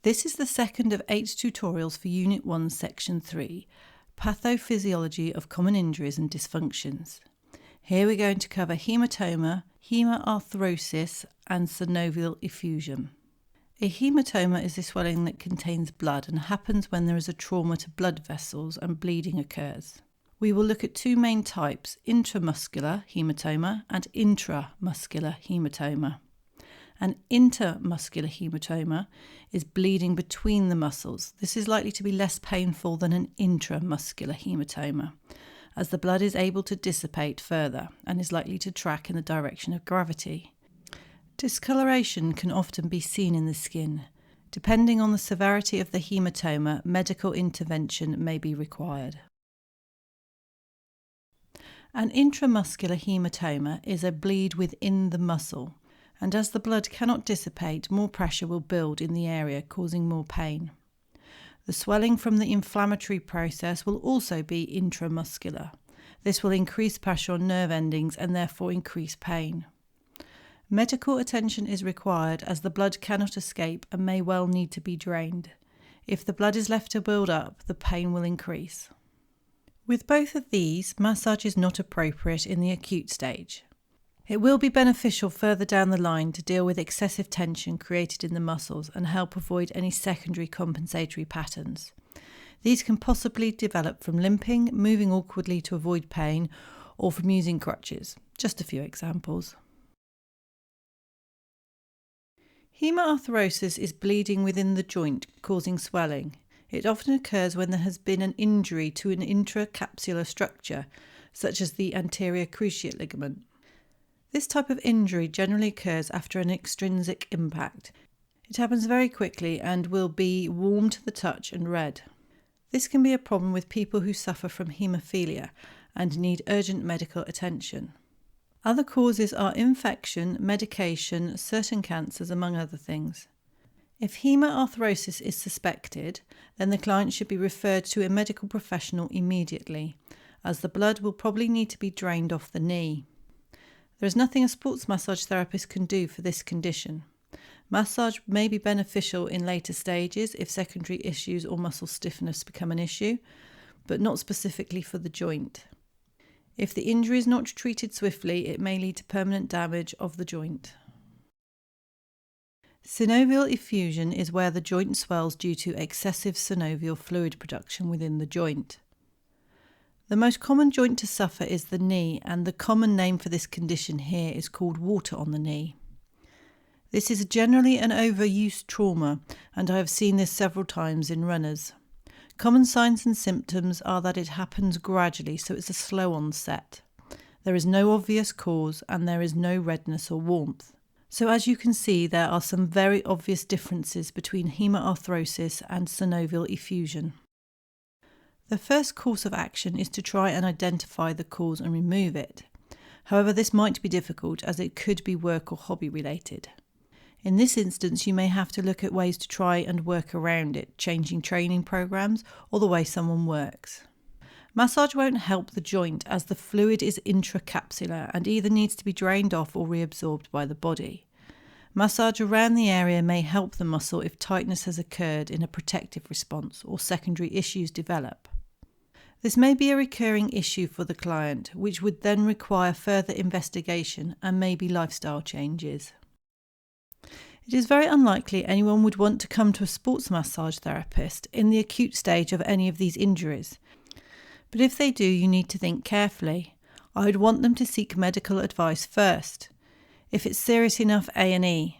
This is the second of 8 tutorials for Unit 1, Section 3, Pathophysiology of Common Injuries and Dysfunctions. Here we're going to cover haematoma, hemarthrosis and synovial effusion. A haematoma is a swelling that contains blood and happens when there is a trauma to blood vessels and bleeding occurs. We will look at two main types, intramuscular haematoma and intramuscular haematoma. An intermuscular haematoma is bleeding between the muscles. This is likely to be less painful than an intramuscular haematoma, as the blood is able to dissipate further and is likely to track in the direction of gravity. Discoloration can often be seen in the skin. Depending on the severity of the haematoma, medical intervention may be required. An intramuscular haematoma is a bleed within the muscle, and as the blood cannot dissipate, more pressure will build in the area, causing more pain. The swelling from the inflammatory process will also be intramuscular. This will increase pressure on nerve endings and therefore increase pain. Medical attention is required as the blood cannot escape and may well need to be drained. If the blood is left to build up, the pain will increase. With both of these, massage is not appropriate in the acute stage. It will be beneficial further down the line to deal with excessive tension created in the muscles and help avoid any secondary compensatory patterns. These can possibly develop from limping, moving awkwardly to avoid pain, or from using crutches. Just a few examples. Hemoarthrosis is bleeding within the joint, causing swelling. It often occurs when there has been an injury to an intracapsular structure, such as the anterior cruciate ligament. This type of injury generally occurs after an extrinsic impact. It happens very quickly and will be warm to the touch and red. This can be a problem with people who suffer from haemophilia and need urgent medical attention. Other causes are infection, medication, certain cancers, among other things. If hemoarthrosis is suspected, then the client should be referred to a medical professional immediately, as the blood will probably need to be drained off the knee. There is nothing a sports massage therapist can do for this condition. Massage may be beneficial in later stages if secondary issues or muscle stiffness become an issue, but not specifically for the joint. If the injury is not treated swiftly, it may lead to permanent damage of the joint. Synovial effusion is where the joint swells due to excessive synovial fluid production within the joint. The most common joint to suffer is the knee, and the common name for this condition here is called water on the knee. This is generally an overuse trauma, and I have seen this several times in runners. Common signs and symptoms are that it happens gradually, so it's a slow onset. There is no obvious cause, and there is no redness or warmth. So as you can see, there are some very obvious differences between hemoarthrosis and synovial effusion. The first course of action is to try and identify the cause and remove it. However, this might be difficult as it could be work or hobby related. In this instance, you may have to look at ways to try and work around it, changing training programs or the way someone works. Massage won't help the joint as the fluid is intracapsular and either needs to be drained off or reabsorbed by the body. Massage around the area may help the muscle if tightness has occurred in a protective response or secondary issues develop. This may be a recurring issue for the client, which would then require further investigation and maybe lifestyle changes. It is very unlikely anyone would want to come to a sports massage therapist in the acute stage of any of these injuries. But if they do, you need to think carefully. I would want them to seek medical advice first. If it's serious enough, A&E.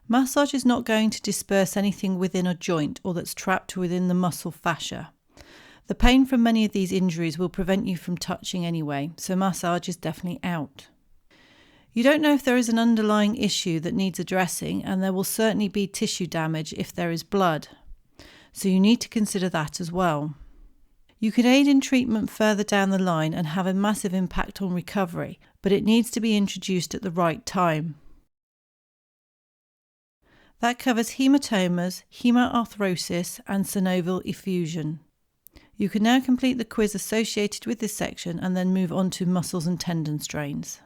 Massage is not going to disperse anything within a joint or that's trapped within the muscle fascia. The pain from many of these injuries will prevent you from touching anyway, so massage is definitely out. You don't know if there is an underlying issue that needs addressing, and there will certainly be tissue damage if there is blood. So you need to consider that as well. You can aid in treatment further down the line and have a massive impact on recovery, but it needs to be introduced at the right time. That covers hematomas, hemoarthrosis, and synovial effusion. You can now complete the quiz associated with this section and then move on to muscles and tendon strains.